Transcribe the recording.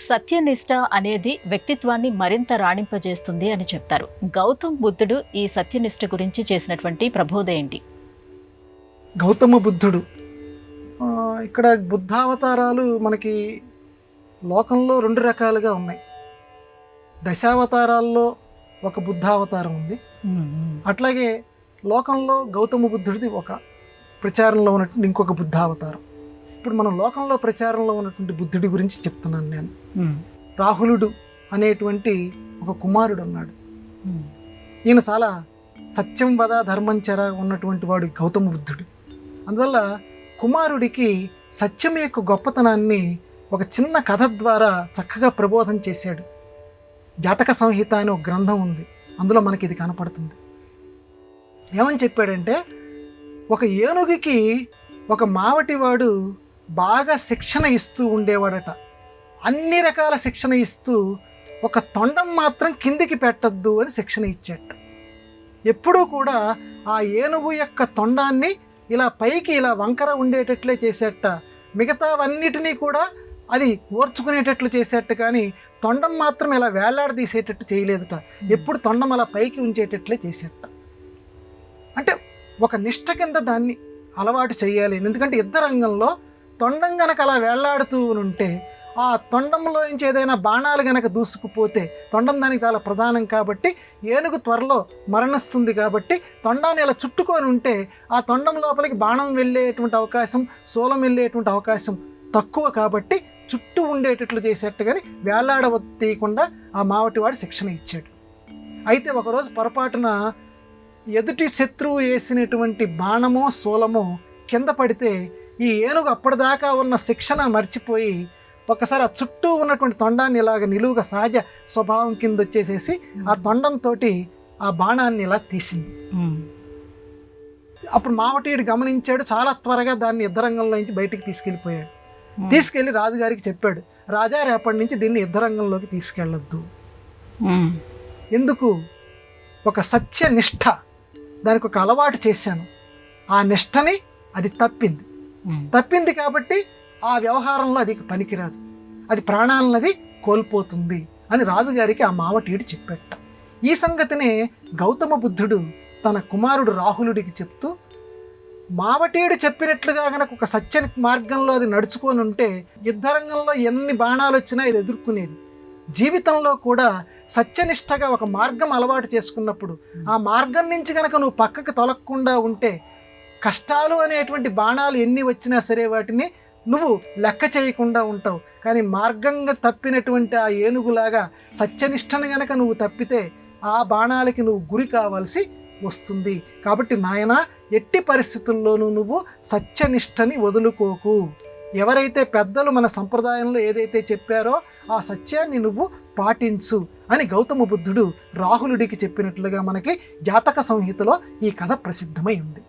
సత్యనిష్ట అనేది వ్యక్తిత్వాన్ని మరింత రాణింపజేస్తుంది అని చెప్తారు. గౌతమ్ బుద్ధుడు ఈ సత్యనిష్ట గురించి చేసినటువంటి ప్రబోధ ఏంటి? గౌతమ బుద్ధుడు ఇక్కడ బుద్ధావతారాలు మనకి లోకంలో రెండు రకాలుగా ఉన్నాయి. దశావతారాల్లో ఒక బుద్ధావతారం ఉంది. అట్లాగే లోకంలో గౌతమ బుద్ధుడిది ఒక ప్రచారంలో ఉన్నటువంటి ఇంకొక బుద్ధావతారం. ఇప్పుడు మనం లోకంలో ప్రచారంలో ఉన్నటువంటి బుద్ధుడి గురించి చెప్తున్నాను నేను. రాహులుడు అనేటువంటి ఒక కుమారుడు ఉన్నాడు. ఈయన చాలా సత్యం వద ధర్మం చెర ఉన్నటువంటి వాడు గౌతమ బుద్ధుడు. అందువల్ల కుమారుడికి సత్యం యొక్క గొప్పతనాన్ని ఒక చిన్న కథ ద్వారా చక్కగా ప్రబోధం చేశాడు. జాతక సంహిత అనే ఒక గ్రంథం ఉంది, అందులో మనకి ఇది కనపడుతుంది. ఏమని చెప్పాడంటే, ఒక ఏనుగుకి ఒక మావటివాడు బాగా శిక్షణ ఇస్తూ ఉండేవాడట. అన్ని రకాల శిక్షణ ఇస్తూ ఒక తొండం మాత్రం కిందికి పెట్టద్దు అని శిక్షణ ఇచ్చాట. ఎప్పుడూ కూడా ఆ ఏనుగు యొక్క తొండాన్ని ఇలా పైకి ఇలా వంకర ఉండేటట్లే చేసేట, మిగతావన్నిటినీ కూడా అది ఓర్చుకునేటట్లు చేసేట, కానీ తొండం మాత్రం ఇలా వేలాడదీసేటట్టు చేయలేదుట. ఎప్పుడు తొండం అలా పైకి ఉంచేటట్లే చేసేట. అంటే ఒక నిష్ట కింద దాన్ని అలవాటు చేయాలి. ఎందుకంటే యుద్ధ రంగంలో తొండం గనక అలా వేళ్లాడుతూ ఉంటే ఆ తొండంలో నుంచి ఏదైనా బాణాలు గనక దూసుకుపోతే, తొండం దానికి చాలా ప్రధానం కాబట్టి, ఏనుగు త్వరలో మరణిస్తుంది కాబట్టి తొండాన్ని ఇలా చుట్టుకొని ఉంటే ఆ తొండం లోపలికి బాణం వెళ్ళేటువంటి అవకాశం, శూలం వెళ్ళేటువంటి అవకాశం తక్కువ కాబట్టి చుట్టూ ఉండేటట్లు చేసేట్టు, కానీ వేళ్లాడవతీయకుండా ఆ మావటివాడు శిక్షణ ఇచ్చాడు. అయితే ఒకరోజు పొరపాటున ఎదుటి శత్రువు వేసినటువంటి బాణమో శూలమో కింద పడితే ఈ ఏనుగు అప్పటిదాకా ఉన్న శిక్షణ మర్చిపోయి ఒకసారి ఆ చుట్టూ ఉన్నటువంటి తొండాన్ని ఇలాగ నిలువుగా సహజ స్వభావం కింద వచ్చేసేసి ఆ తొండంతో ఆ బాణాన్ని ఇలా తీసింది. అప్పుడు మావటీయుడు గమనించాడు, చాలా త్వరగా దాన్ని యుద్ధరంగంలో నుంచి బయటికి తీసుకెళ్ళిపోయాడు. తీసుకెళ్ళి రాజుగారికి చెప్పాడు, రాజా రేపటి నుంచి దీన్ని యుద్ధరంగంలోకి తీసుకెళ్ళొద్దు. ఎందుకు? ఒక సత్యనిష్ట దానికి ఒక అలవాటు చేశాను, ఆ నిష్టని అది తప్పింది కాబట్టి ఆ వ్యవహారంలో అది పనికిరాదు, అది ప్రాణాలన్నది కోల్పోతుంది అని రాజుగారికి ఆ మావటీయుడు చెప్పేట. ఈ సంగతినే గౌతమ బుద్ధుడు తన కుమారుడు రాహులుడికి చెప్తూ, మావటీయుడు చెప్పినట్లుగా గనక ఒక సత్య మార్గంలో అది నడుచుకొని ఉంటే యుద్ధరంగంలో ఎన్ని బాణాలు వచ్చినా ఇది ఎదుర్కొనేది. జీవితంలో కూడా సత్యనిష్టగా ఒక మార్గం అలవాటు చేసుకున్నప్పుడు ఆ మార్గం నుంచి కనుక నువ్వు పక్కకు తొలగకుండా ఉంటే కష్టాలు అనేటువంటి బాణాలు ఎన్ని వచ్చినా సరే వాటిని నువ్వు లెక్క చేయకుండా ఉంటావు. కానీ మార్గంగా తప్పినటువంటి ఆ ఏనుగులాగా సత్యనిష్టను గనక నువ్వు తప్పితే ఆ బాణాలకి నువ్వు గురి కావాల్సి వస్తుంది. కాబట్టి నాయనా, ఎట్టి పరిస్థితుల్లోనూ నువ్వు సత్యనిష్టని వదులుకోకు. ఎవరైతే పెద్దలు మన సంప్రదాయంలో ఏదైతే చెప్పారో ఆ సత్యాన్ని నువ్వు పాటించు అని గౌతమ బుద్ధుడు రాహులుడికి చెప్పినట్లుగా మనకి జాతక సంహితలో ఈ కథ ప్రసిద్ధమై ఉంది.